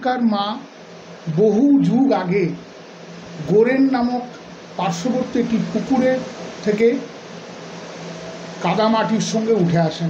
এখানকার মা বহু যুগ আগে গোরেন নামক পার্শ্ববর্তী একটি পুকুরের থেকে কাদামাটির সঙ্গে উঠে আসেন।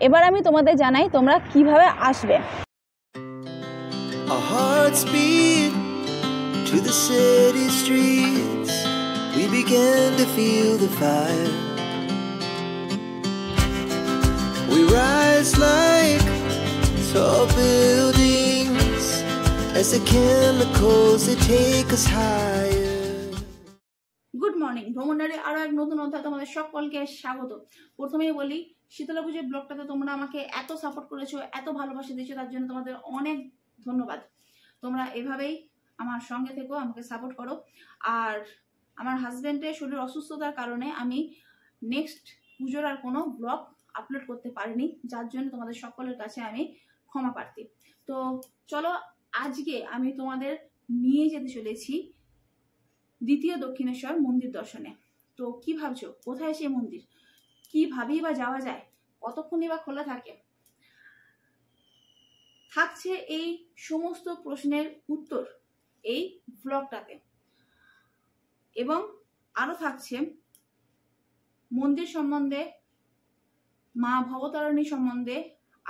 এবার আমি তোমাদের জানাই তোমরা কিভাবে আসবে। Our hearts beat to the city streets. We began to feel the fire. We rise like tall buildings as the chemicals that take us higher. Good morning, ভ্রমণারে আরো এক নতুন অধ্যায় তোমাদের সকলকে স্বাগত। প্রথমেই বলি, শীতলা পুজোর ব্লগটাতে তোমরা আমাকে এত সাপোর্ট করেছো, এত ভালোবাসা দিয়েছো, তার জন্য তোমাদের অনেক ধন্যবাদ। তোমরা এভাবেই আমার সঙ্গে থেকো, আমাকে সাপোর্ট করো। আর আমার হাজবেন্ডের শরীর অসুস্থতার কারণে আমি নেক্সট পুজোর আর কোনো ব্লগ আপলোড করতে পারিনি, যার জন্য তোমাদের সকলের কাছে আমি ক্ষমা প্রার্থী। তো চলো, আজকে আমি তোমাদের নিয়ে যেতে চলেছি দ্বিতীয় দক্ষিণেশ্বর মন্দির দর্শনে। তো কি ভাবছো, কোথায় সেই মন্দির, কিভাবেই বা যাওয়া যায়, কতক্ষণই বা খোলা থাকে? থাকছে এই সমস্ত প্রশ্নের উত্তর এই ব্লগটাতে, এবং আরো থাকছে মন্দির সম্বন্ধে, মা ভবতারিণী সম্বন্ধে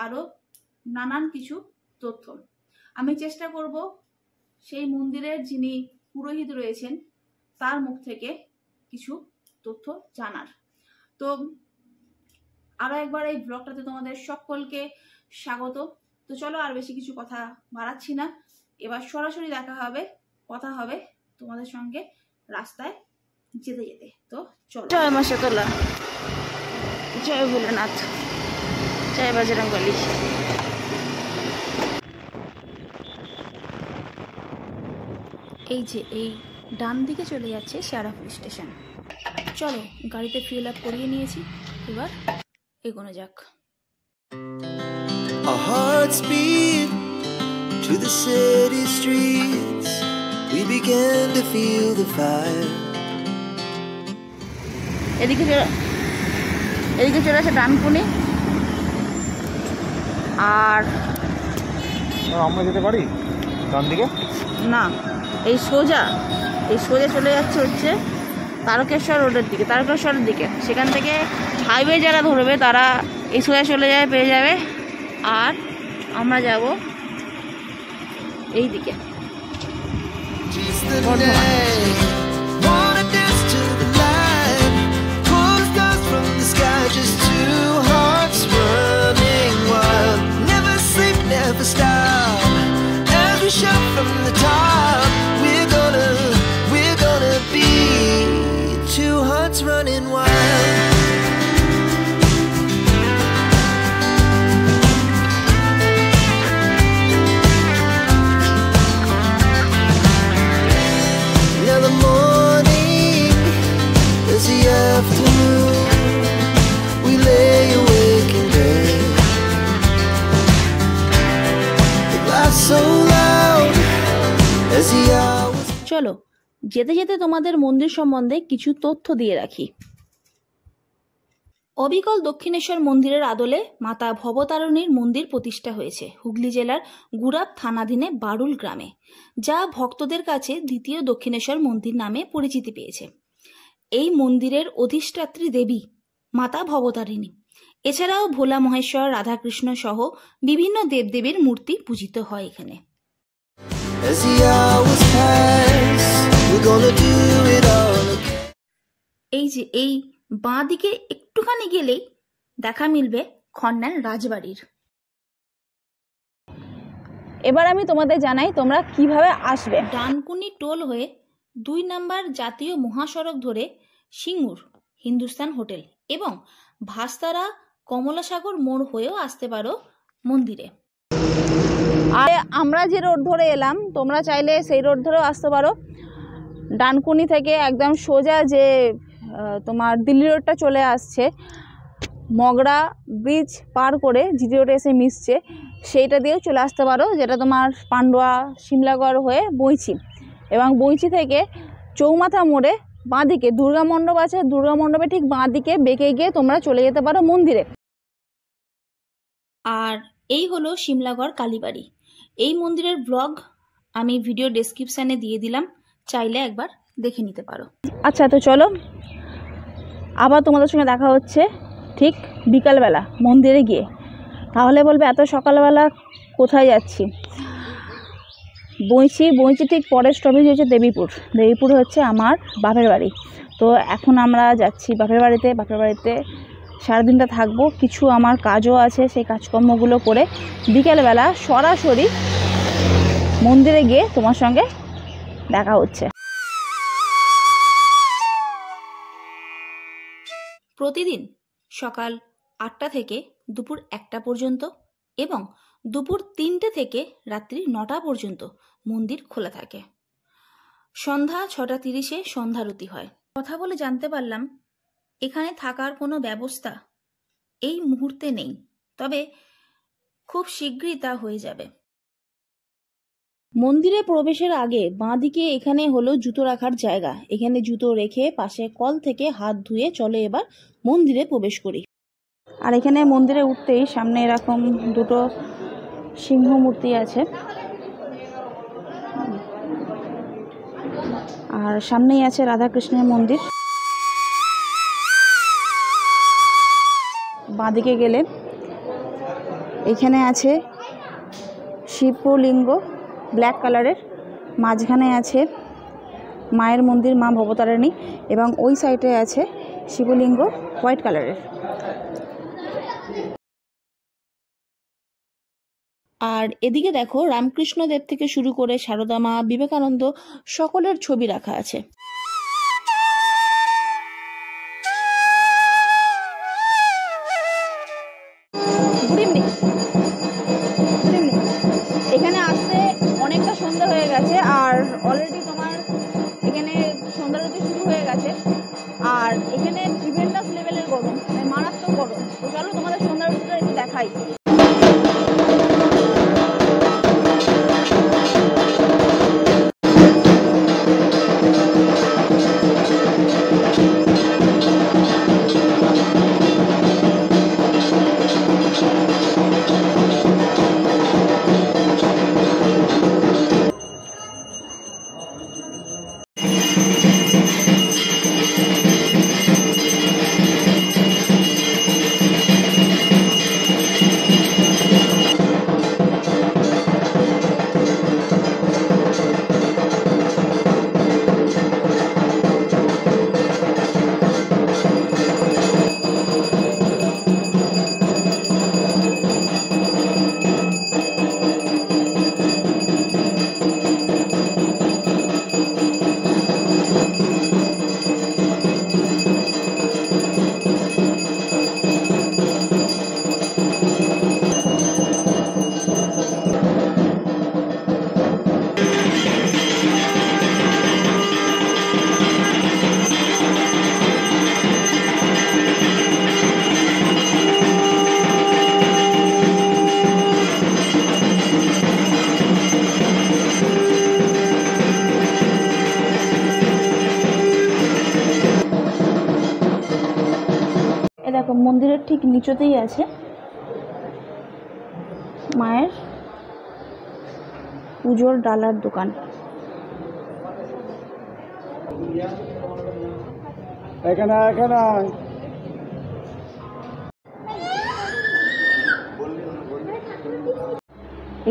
আরো নানান কিছু তথ্য। আমি চেষ্টা করব সেই মন্দিরের যিনি পুরোহিত রয়েছেন তার মুখ থেকে কিছু তথ্য জানার। তো আরো একবার এই ব্লগটাতে তোমাদের সকলকে স্বাগত। তো চলো, আর বেশি কিছু কথা বাড়াচ্ছি না, এবার সরাসরি দেখা হবে, কথা হবে তোমাদের সঙ্গে রাস্তায় যেতে যেতে। তো চলো। জয় মা শীতলা, জয় ভোলেনাথ, জয় বজরংবলী। এই যে এই ডান দিকে চলে যাচ্ছে শেয়ারা পুলিশ স্টেশন। চলো, গাড়িতে ফিল আপ করিয়ে নিয়েছি, এবার এগোনো যাক। Our hearts beat to the city streets. We began to feel the fire. এদিকে চলে আসে ডানকুনি। আর আমরা যেতে পারি ডান দিকে? না, এই সোজা চলে যাচ্ছে হচ্ছে তারকেশ্বর রোডের দিকে, তারকেশ্বরের দিকে। সেখান থেকে হাইওয়ে যারা ধরবে তারা এই সোজা চলে যাবে, পেয়ে যাবে। আর আমরা যাব এই দিকে, running wild. Now the morning is the afternoon. We lay awake in bed. The glass so loud as the hours. চলো, যেতে যেতে তোমাদের মন্দির সম্বন্ধে কিছু তথ্য দিয়ে রাখি। অবিকল দক্ষিণেশ্বর মন্দিরের আদলে মাতা ভবতারিণীর মন্দির প্রতিষ্ঠা হয়েছে হুগলি জেলার গুড়াব থানাধীনে বারুল গ্রামে, যা ভক্তদের কাছে দ্বিতীয় দক্ষিণেশ্বর মন্দির নামে পরিচিতি পেয়েছে। এই মন্দিরের অধিষ্ঠাত্রী দেবী মাতা ভবতারিণী। এছাড়াও ভোলা মহেশ্বর, রাধাকৃষ্ণ সহ বিভিন্ন দেবদেবীর মূর্তি পূজিত হয় এখানে। এই যে এই বাঁ দিকে একটুখানি গেলেই দেখা মিলবে খন্ডান রাজবাড়ির। এবার আমি তোমাদের জানাই তোমরা কিভাবে আসবে। ডানকুনি টোল হয়ে 2 নম্বর জাতীয় মহাসড়ক ধরে সিঙ্গুর হিন্দুস্তান হোটেল এবং ভাস্তারা কমলাসাগর মোড় হয়েও আসতে পারো মন্দিরে। আর আমরা যে রোড ধরে এলাম, তোমরা চাইলে সেই রোড ধরেও আসতে পারো। ডানকুনি থেকে একদম সোজা যে তোমার দিল্লি রোডটা চলে আসছে, মগরা ব্রিজ পার করে জিটি রোডে এসে মিশছে, সেইটা দিয়েও চলে আসতে পারো, যেটা তোমার পান্ডুয়া সিমলাগড় হয়ে বইছি। এবং বইচি থেকে চৌমাথা মোড়ে বাঁদিকে দুর্গা মণ্ডপ আছে, দুর্গা মণ্ডপে ঠিক বাঁদিকে বেঁকে গিয়ে তোমরা চলে যেতে পারো মন্দিরে। আর এই হলো সিমলাগড় কালীবাড়ি। এই মন্দিরের ব্লগ আমি ভিডিও ডেসক্রিপশানে দিয়ে দিলাম, চাইলে একবার দেখে নিতে পারো। আচ্ছা, তো চলো আবার তোমাদের সঙ্গে দেখা হচ্ছে ঠিক বিকালবেলা মন্দিরে গিয়ে। তাহলে বলবে এত সকালবেলা কোথায় যাচ্ছি? বইচি ঠিক পরের স্টপেজ হচ্ছে দেবীপুর হচ্ছে আমার বাপের বাড়ি। তো এখন আমরা যাচ্ছি বাপের বাড়িতে সারাদিনটা থাকবো, কিছু আমার কাজও আছে, সেই কাজকর্মগুলো করে বিকেলবেলা সরাসরি মন্দিরে গিয়ে তোমার সঙ্গে দেখা হচ্ছে। প্রতিদিন সকাল 8টা থেকে দুপুর 1টা পর্যন্ত এবং দুপুর 3টে থেকে রাত্রি 9টা পর্যন্ত মন্দির খোলা থাকে। সন্ধ্যা 6:30-এ সন্ধ্যারতি হয়। কথা বলে জানতে পারলাম এখানে থাকার কোনো ব্যবস্থা এই মুহূর্তে নেই, তবে খুব শীঘ্রই তা হয়ে যাবে। মন্দিরে প্রবেশের আগে বাঁদিকে এখানে হলো জুতো রাখার জায়গা। এখানে জুতো রেখে পাশে কল থেকে হাত ধুয়ে চলো এবার মন্দিরে প্রবেশ করি। আর এখানে মন্দিরে উঠতেই সামনে এরকম দুটো সিংহ মূর্তি আছে, আর সামনেই আছে রাধাকৃষ্ণের মন্দির। বাঁদিকে গেলে এখানে আছে শিবলিঙ্গ ব্ল্যাক কালারের, মাঝখানে আছে মায়ের মন্দির মা ভবতারিণী এবং ওই সাইডে আছে শিবলিঙ্গ হোয়াইট কালারের। আর এদিকে দেখো রামকৃষ্ণ দেব থেকে শুরু করে সারদা মা, বিবেকানন্দ সকলের ছবি রাখা আছে। এখানে আসতে অনেকটা সন্ধ্যা হয়ে গেছে, আর অলরেডি তোমার এখানে সন্ধ্যারতি শুরু হয়ে গেছে, আর এখানে ট্রিমেন্ডাস লেভেলের গরম, মানে মারাত্মক গরম। তো চলো তোমাদের সন্ধ্যারতিটা একটু দেখাই। দেখো মন্দিরের ঠিক নিচতেই আছে মায়ের পুজোর ডালার দোকান।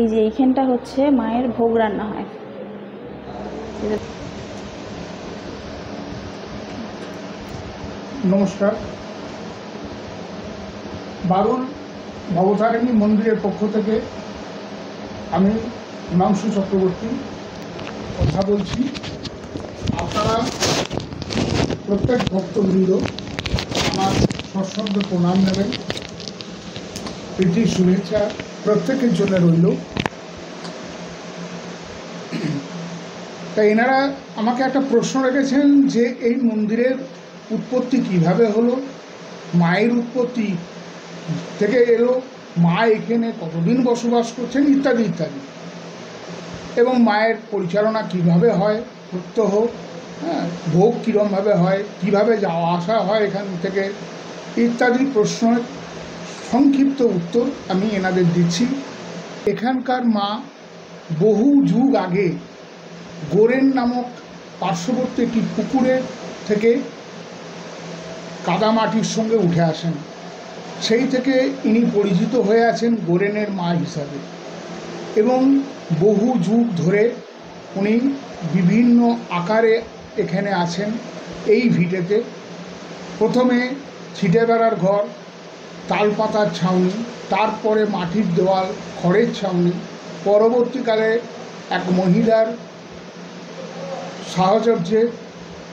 এই যে এইখানটা হচ্ছে মায়ের ভোগ রান্না হয়। নমস্কার। বারুল ভবতারিণী মন্দিরের পক্ষ থেকে আমি হিমাংশু চক্রবর্তী কথা বলছি। আপনারা প্রত্যেক ভক্তবৃন্দ আমার সশ্রদ্ধ প্রণাম নেবেন, প্রীতি শুভেচ্ছা প্রত্যেকের জন্য রইল। তাই এনারা আমাকে একটা প্রশ্ন রেখেছেন যে এই মন্দিরের উৎপত্তি কিভাবে হলো, মায়ের উৎপত্তি থেকে এলো, মা এখানে কতদিন বসবাস করছেন ইত্যাদি ইত্যাদি। এবং মায়ের পরিচালনা কিভাবে হয়, প্রত্যহ হ্যাঁ, ভোগ কীরমভাবে হয়, কিভাবে যাওয়া আসা হয় এখান থেকে, ইত্যাদি প্রশ্নের সংক্ষিপ্ত উত্তর আমি এনাদের দিচ্ছি। এখানকার মা বহু যুগ আগে গোরেন নামক পার্শ্ববর্তী একটি পুকুরের থেকে কাদামাটির সঙ্গে উঠে আসেন। সেই থেকে ইনি পরিচিত হয়ে আছেন গোরেনের মা হিসাবে, এবং বহু যুগ ধরে উনি বিভিন্ন আকারে এখানে আছেন এই ভিটেতে। প্রথমে ছিটে বেড়ার ঘর, তালপাতার ছাউনি, তারপরে মাটির দেওয়াল, খড়ের ছাউনি, পরবর্তীকালে এক মহিলার সাহচর্যে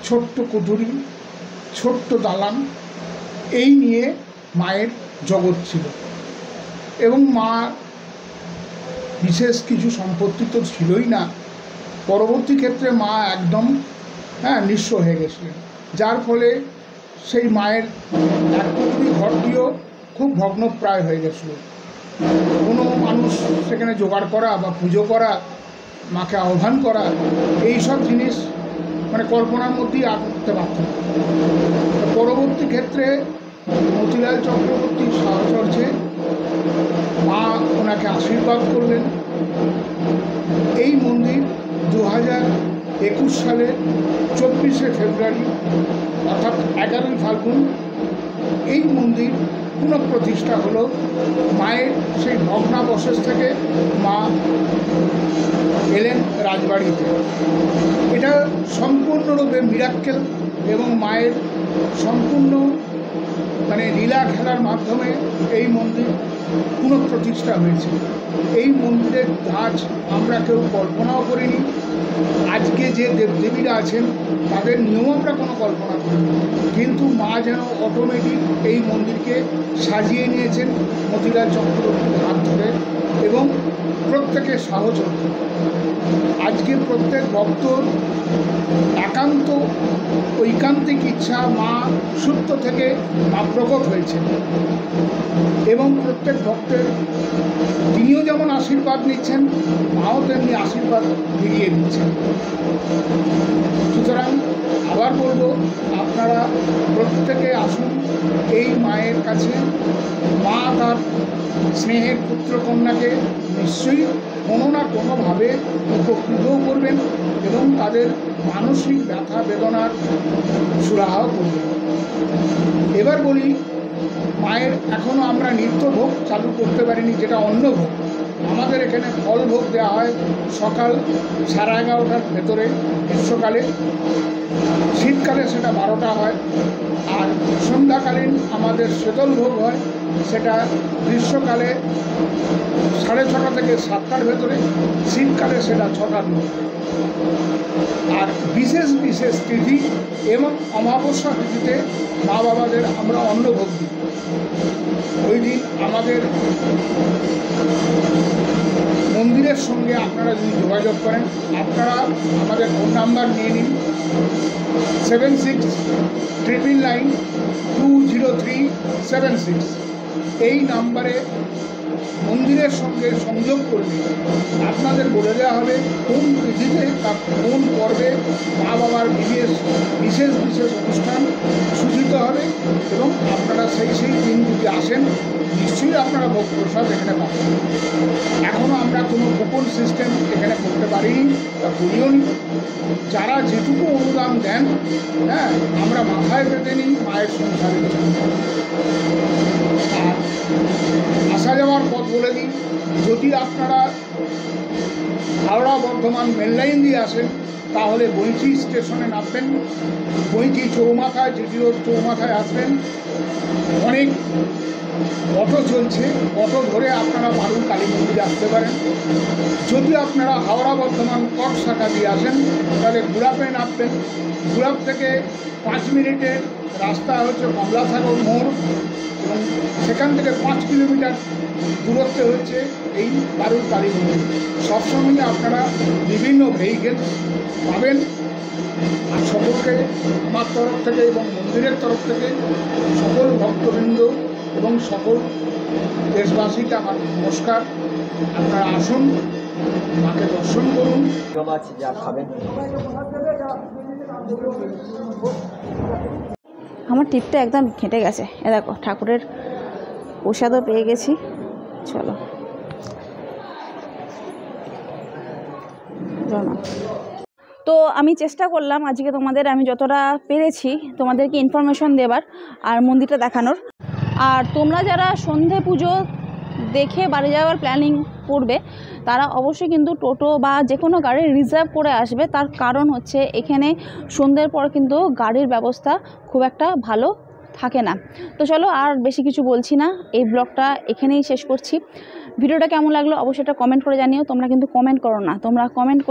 ছোট্ট কুঠুরি, ছোট্ট দালান, এই নিয়ে মায়ের জগৎ ছিল। এবং মা বিশেষ কিছু সম্পত্তি তো ছিলই না, পরবর্তী ক্ষেত্রে মা একদম নিঃস্ব হয়ে গেছিলেন, যার ফলে সেই মায়ের এক কুঠুরি ঘরটিও খুব ভগ্নপ্রায় হয়ে গেছিল। কোনো মানুষ সেখানে জোগাড় করা বা পুজো করা, মাকে আহ্বান করা, এই সব জিনিস মানে কল্পনার মধ্যেই করতে পারত না। পরবর্তী ক্ষেত্রে মতিলাল চক্রবর্তীর সাহচর্যে মা ওনাকে আশীর্বাদ করলেন। এই মন্দির 2021 সালে 24শে ফেব্রুয়ারি অর্থাৎ 11ই ফাল্গুন এই মন্দির পুনঃপ্রতিষ্ঠা হলো। মায়ের সেই ভগ্নাবশেষ থেকে মা এলেন রাজবাড়িতে। এটা সম্পূর্ণরূপে মিরাক্কেল এবং মায়ের সম্পূর্ণ লীলা খেলার মাধ্যমে এই মন্দির পুনঃপ্রতিষ্ঠা হয়েছে। এই মন্দিরের কাজ আমরা কেউ কল্পনাও করিনি। আজকে যে দেবদেবীরা আছেন তাদের নিয়েও আমরা কোনো কল্পনা করিনি, কিন্তু মা যেন অটোমেটিক এই মন্দিরকে সাজিয়ে নিয়েছেন মতিলাল চক্রবর্তীর হাত ধরে, এবং প্রত্যেকের সাহচর্য। আজকে প্রত্যেক ভক্তর একান্ত ঐকান্তিক ইচ্ছা মা সূত্র থেকে মা প্রকট হয়েছে, এবং প্রত্যেক ভক্তের তিনিও যেমন আশীর্বাদ নিচ্ছেন, মাও তেমনি আশীর্বাদ ফিরিয়ে দিচ্ছেন। সুতরাং আবার বলবো, আপনারা প্রত্যেকে আসুন এই মায়ের কাছে। মা তার স্নেহের পুত্রকন্যাকে নিশ্চয়ই কোনো না কোনোভাবে উপকৃতও করবেন এবং তাদের মানসিক ব্যথা বেদনার সুরাহাও করবেন। এবার বলি, মায়ের এখনও আমরা নিত্যভোগ চালু করতে পারিনি, যেটা অন্নভোগ। আমাদের এখানে ফল ভোগ দেওয়া হয় সকাল 11:30টার ভেতরে গ্রীষ্মকালে, শীতকালে সেটা 12টা হয়। আর সন্ধ্যাকালীন আমাদের শীতল ভোগ হয়, সেটা গ্রীষ্মকালে 6:30 থেকে 7টার ভেতরে, শীতকালে সেটা 6টার মধ্যে। আর বিশেষ বিশেষ তিথি এবং অমাবস্যা তিথিতে মা বাবাদের আমরা অন্নভোগ দিই। ওই দিন আমাদের মন্দিরের সঙ্গে আপনারা যদি যোগাযোগ করেন, আপনারা আমাদের ফোন নাম্বার নিয়ে নিন 7699920376। এই নাম্বারে মন্দিরের সঙ্গে সংযোগ করলে আপনাদের বলে দেওয়া হবে কোন তিথিতে বা কোন পর্বে মা বাবার বিশেষ বিশেষ বিশেষ অনুষ্ঠান সূচিত হবে, এবং আপনারা সেই দিন যদি আসেন নিশ্চয়ই আপনারা ভোগ প্রসাদ এখানে পাবেন। এখনও আমরা কোনো কুপন সিস্টেম এখানে করতে পারিনি বা করিও নি। যারা যেটুকু অনুদান দেন, আমরা মাথায় পেতে নিই মায়ের সংসারের জন্য। আর আসা যাওয়ার পথ বলে দিই, যদি আপনারা হাওড়া বর্ধমান মেন লাইন দিয়ে আসেন তাহলে বৈঁচি স্টেশনে নামবেন, বৈঁচি চৌমাথায়, জিটি রোড চৌমাথায় আসবেন। অনেক অটো চলছে, অটো ধরে আপনারা বারুল কালী মন্দিরে আসতে পারেন। যদি আপনারা হাওড়া বর্ধমান কট শাখা দিয়ে আসেন তাহলে গুড়াপে নামবেন। গুড়াপ থেকে 5 মিনিটের রাস্তা হচ্ছে কমলাসাগর মোড়, এবং সেখান থেকে 5 কিলোমিটার দূরত্বে হচ্ছে এই বারুল কালী মন্দির। সবসময় আপনারা বিভিন্ন ভেহিকেল পাবেন। আর সকলকে আমার তরফ থেকে এবং মন্দিরের তরফ থেকে সকল ভক্তবৃন্দ এবং সকল দেশবাসীকে আমার নমস্কার। আপনারা আসুন, মাকে দর্শন করুন। জল আছে যা খাবেন। আমার টিপটা একদম ঘেঁটে গেছে। এ দেখো ঠাকুরের প্রসাদও পেয়ে গেছি। চলো তো আমি চেষ্টা করলাম আজকে তোমাদের আমি যতটা পেরেছি তোমাদেরকে ইনফরমেশন দেবার আর মন্দিরটা দেখানোর। আর তোমরা যারা সন্ধে পুজো দেখে বাড়ি যাওয়ার প্ল্যানিং করবে তারা অবশ্যই কিন্তু টোটো বা যে কোনো গাড়ি রিজার্ভ করে আসবে। তার কারণ হচ্ছে এখানে সন্ধ্যের পর কিন্তু গাড়ির ব্যবস্থা খুব একটা ভালো থাকে না। তো চলো আর বেশি কিছু বলছি না, এই ব্লগটা এখানেই শেষ করছি। ভিডিওটা কেমন লাগলো অবশ্যই এটা কমেন্ট করে জানিও। তোমরা কিন্তু কমেন্ট করো না, তোমরা কমেন্ট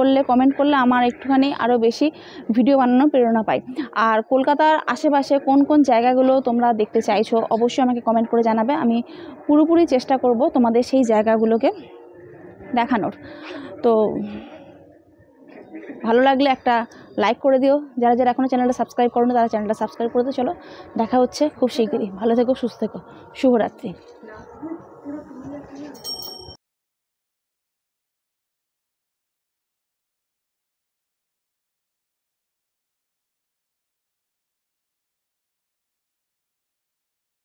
করলে আমার একটুখানি আরও বেশি ভিডিও বানানোর প্রেরণা পাই। আর কলকাতার আশেপাশে কোন কোন জায়গাগুলো তোমরা দেখতে চাইছো অবশ্যই আমাকে কমেন্ট করে জানাবে। আমি পুরোপুরি চেষ্টা করব তোমাদের সেই জায়গাগুলোকে দেখানোর। তো ভালো লাগলে একটা লাইক করে দিও। যারা যারা এখনও চ্যানেলটা সাবস্ক্রাইব করো না তারা চ্যানেলটা সাবস্ক্রাইব করে দিও। চলো দেখা হচ্ছে খুব শিগগিরই। ভালো থেকো, সুস্থ থেকো, শুভরাত্রি।